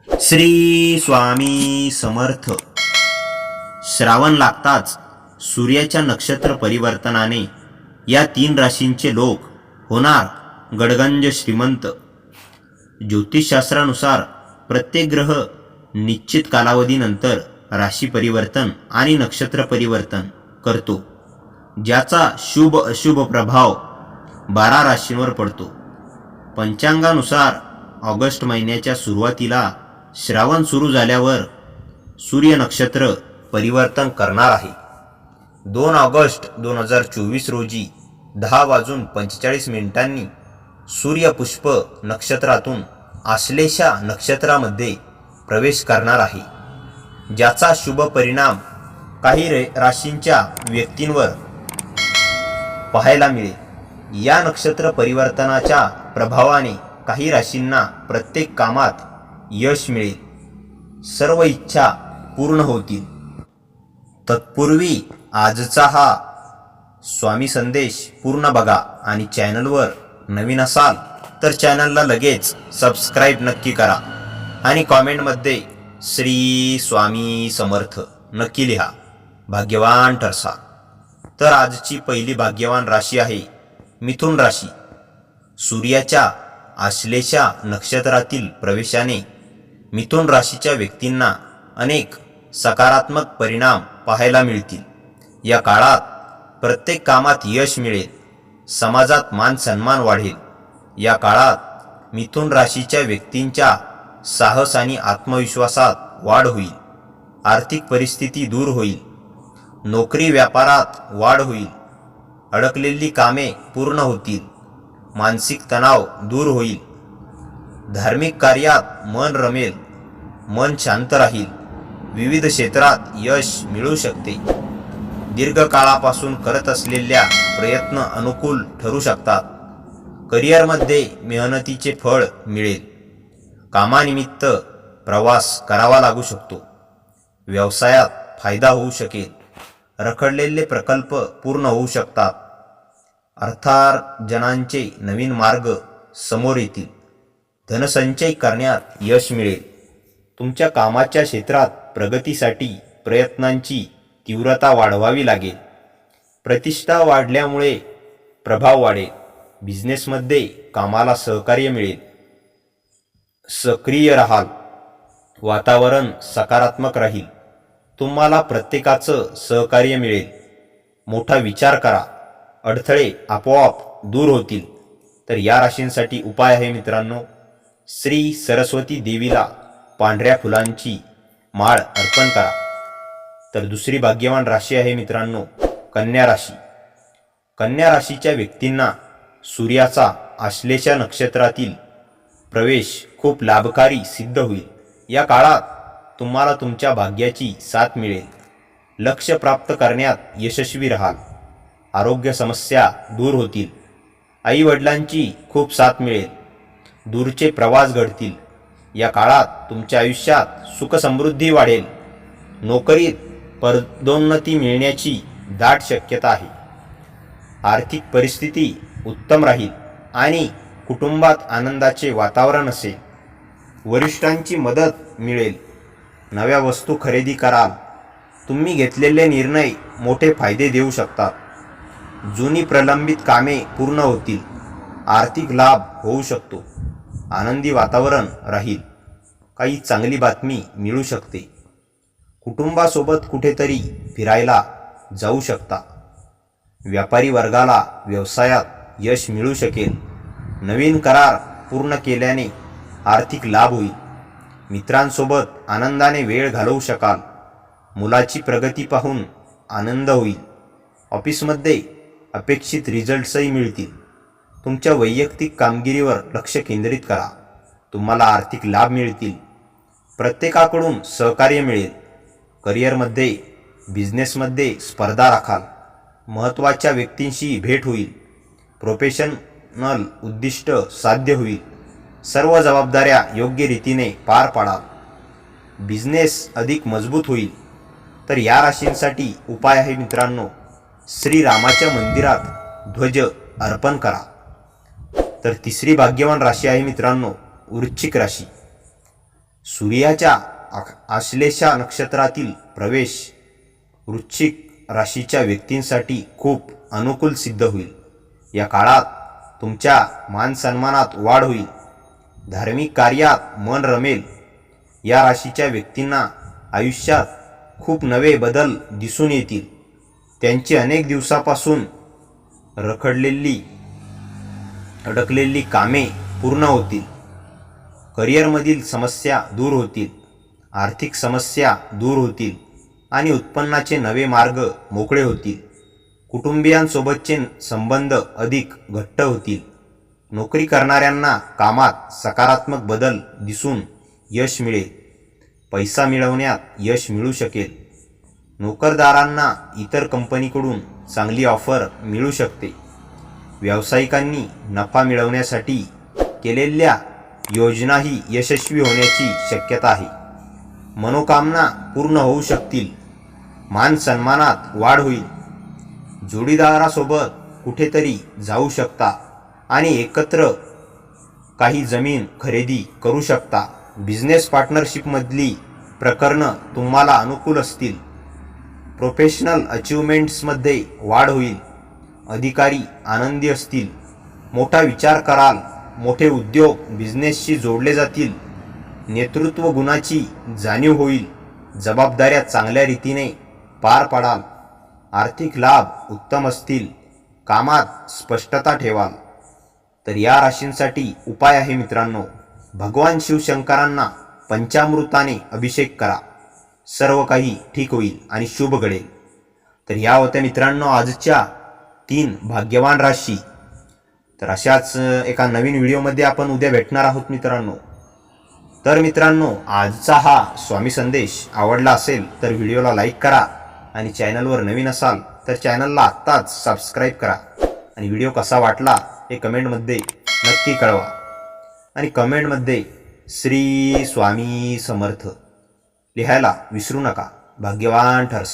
श्री स्वामी समर्थ. श्रावण लागताच सूर्याच्या नक्षत्र परिवर्तनाने या 3 राशींचे लोक होणार गडगंज श्रीमंत. ज्योतिषशास्त्रानुसार प्रत्येक ग्रह निश्चित कालावधीनंतर राशी परिवर्तन आणि नक्षत्र परिवर्तन करतो, ज्याचा शुभ अशुभ प्रभाव 12 राशींवर पडतो. पंचांगानुसार ऑगस्ट महिन्याच्या सुरुवातीला श्रावण सुरू झाल्यावर सूर्य नक्षत्र परिवर्तन करणार आहे. 2 ऑगस्ट 2024 रोजी 10:45 सूर्यपुष्प नक्षत्रातून आश्लेषा नक्षत्रामध्ये प्रवेश करणार आहे, ज्याचा शुभ परिणाम काही राशींच्या व्यक्तींवर पाहायला मिळेल. या नक्षत्र परिवर्तनाच्या प्रभावाने काही राशींना प्रत्येक कामात यश मिळेल, सर्व इच्छा पूर्ण होतील. तत्पूर्वी आजचा हा स्वामी संदेश पूर्ण बघा आणि चॅनलवर नवीन असाल तर चॅनलला लगेच सबस्क्राईब नक्की करा आणि कॉमेंटमध्ये श्री स्वामी समर्थ नक्की लिहा. भाग्यवान ठरसा. तर आजची पहिली भाग्यवान राशी आहे मिथुन राशी. सूर्याच्या आश्लेषा नक्षत्रातील प्रवेशाने मिथुन राशीच्या व्यक्तींना अनेक सकारात्मक परिणाम पाहायला मिळतील. या काळात प्रत्येक कामात यश मिळेल, समाजात मान सन्मान वाढेल. या काळात मिथुन राशीच्या व्यक्तींच्या साहस आणि आत्मविश्वासात वाढ होईल. आर्थिक परिस्थिती दूर होईल. नोकरी व्यापारात वाढ होईल. अडकलेली कामे पूर्ण होतील. मानसिक तणाव दूर होईल. धार्मिक कार्यात मन रमेल. मन शांत राहील. विविध क्षेत्रात यश मिळू शकते. दीर्घकाळापासून करत असलेल्या प्रयत्न अनुकूल ठरू शकतात. करिअरमध्ये मेहनतीचे फळ मिळेल. कामानिमित्त प्रवास करावा लागू शकतो. व्यवसायात फायदा होऊ शकेल. रखडलेले प्रकल्प पूर्ण होऊ शकतात. अर्थार्जनाचे नवीन मार्ग समोर येतील. धनसंचय करण्यात यश मिळेल. तुमच्या कामाच्या क्षेत्रात प्रगतीसाठी प्रयत्नांची तीव्रता वाढवावी लागेल. प्रतिष्ठा वाढल्यामुळे प्रभाव वाढेल. बिझनेसमध्ये कामाला सहकार्य मिळेल. सक्रिय राहाल. वातावरण सकारात्मक राहील. तुम्हाला प्रत्येकाचं सहकार्य मिळेल. मोठा विचार करा. अडथळे आपोआप दूर होतील. तर या राशींसाठी उपाय आहे मित्रांनो, श्री सरस्वती देवीला पांढऱ्या फुलांची माळ अर्पण करा. तर दुसरी भाग्यवान राशी आहे मित्रांनो कन्या राशी. कन्या राशीच्या व्यक्तींना सूर्याचा आश्लेषा नक्षत्रातील प्रवेश खूप लाभकारी सिद्ध होईल. या काळात तुम्हाला तुमच्या भाग्याची साथ मिळेल. लक्ष्य प्राप्त करण्यात यशस्वी राहाल. आरोग्य समस्या दूर होतील. आई वडिलांची खूप साथ मिळेल. दूरचे प्रवास घडतील. या काळात तुमच्या आयुष्यात सुख समृद्धी वाढेल. नोकरीत पदोन्नती मिळण्याची दाट शक्यता आहे. आर्थिक परिस्थिती उत्तम राहील आणि कुटुंबात आनंदाचे वातावरण असेल. वरिष्ठांची मदत मिळेल. नव्या वस्तू खरेदी कराल. तुम्ही घेतलेले निर्णय मोठे फायदे देऊ शकतात. जुनी प्रलंबित कामे पूर्ण होतील. आर्थिक लाभ होऊ शकतो. आनंदी वातावरण राहील. काही चांगली बातमी मिळू शकते. कुटुंबासोबत कुठेतरी फिरायला जाऊ शकता. व्यापारी वर्गाला व्यवसायात यश मिळू शकेल. नवीन करार पूर्ण केल्याने आर्थिक लाभ होईल. मित्रांसोबत आनंदाने वेळ घालवू शकाल. मुलाची प्रगती पाहून आनंद होईल. ऑफिसमध्ये अपेक्षित रिझल्ट्सही मिळतील. तुमच्या वैयक्तिक कामगिरीवर लक्ष केंद्रित करा. तुम्हाला आर्थिक लाभ मिळतील. प्रत्येकाकडून सहकार्य मिळेल. करिअरमध्ये बिझनेसमध्ये स्पर्धा राखाल. महत्त्वाच्या व्यक्तींशी भेट होईल. प्रोफेशनल उद्दिष्ट साध्य होईल. सर्व जबाबदाऱ्या योग्य रीतीने पार पाडाल. बिझनेस अधिक मजबूत होईल. तर या राशींसाठी उपाय आहे मित्रांनो, श्रीरामाच्या मंदिरात ध्वज अर्पण करा. तर तिसरी भाग्यवान राशी आहे मित्रांनो वृश्चिक राशी. सूर्याच्या आश्लेषा नक्षत्रातील प्रवेश वृश्चिक राशीच्या व्यक्तींसाठी खूप अनुकूल सिद्ध होईल. या काळात तुमच्या मानसन्मानात वाढ होईल. धार्मिक कार्यात मन रमेल. या राशीच्या व्यक्तींना आयुष्यात खूप नवे बदल दिसून येतील. त्यांची अनेक दिवसापासून अडकलेली कामे पूर्ण होतील. करिअरमधील समस्या दूर होतील. आर्थिक समस्या दूर होतील आणि उत्पन्नाचे नवे मार्ग मोकळे होतील. कुटुंबियांसोबतचे संबंध अधिक घट्ट होतील. नोकरी करणाऱ्यांना कामात सकारात्मक बदल दिसून यश मिळेल. पैसा मिळवण्यात यश मिळू शकेल. नोकरदारांना इतर कंपनीकडून चांगली ऑफर मिळू शकते. व्यावसायिकांनी नफा मिळवण्यासाठी केलेल्या योजनाही यशस्वी होण्याची शक्यता आहे. मनोकामना पूर्ण होऊ शकतील. मान सन्मानात वाढ होईल. जोडीदारासोबत कुठेतरी जाऊ शकता आणि एकत्र काही जमीन खरेदी करू शकता. बिझनेस पार्टनरशिपमधली प्रकरणं तुम्हाला अनुकूल असतील. प्रोफेशनल अचिव्हमेंट्समध्ये वाढ होईल. अधिकारी आनंदी असतील. मोठा विचार कराल. मोठे उद्योग बिझनेसशी जोडले जातील. नेतृत्व गुणाची जाणीव होईल. जबाबदाऱ्या चांगल्या रीतीने पार पाडाल. आर्थिक लाभ उत्तम असतील. कामात स्पष्टता ठेवाल. तर या राशींसाठी उपाय आहे मित्रांनो, भगवान शिवशंकरांना पंचामृताने अभिषेक करा. सर्व काही ठीक होईल आणि शुभ घडेल. तर ह्या होत्या मित्रांनो आजच्या 3 भाग्यवान राशी. तर अशाच एका नवीन व्हिडिओमध्ये आपण उद्या भेटणार आहोत मित्रांनो. तर मित्रांनो आजचा हा स्वामी संदेश आवडला असेल तर व्हिडिओला लाईक करा आणि चॅनलवर नवीन असाल तर चॅनलला आत्ताच सबस्क्राईब करा. आणि व्हिडिओ कसा वाटला हे कमेंटमध्ये नक्की कळवा. आणि कमेंटमध्ये श्री स्वामी समर्थ लिहायला विसरू नका. भाग्यवान ठरसा.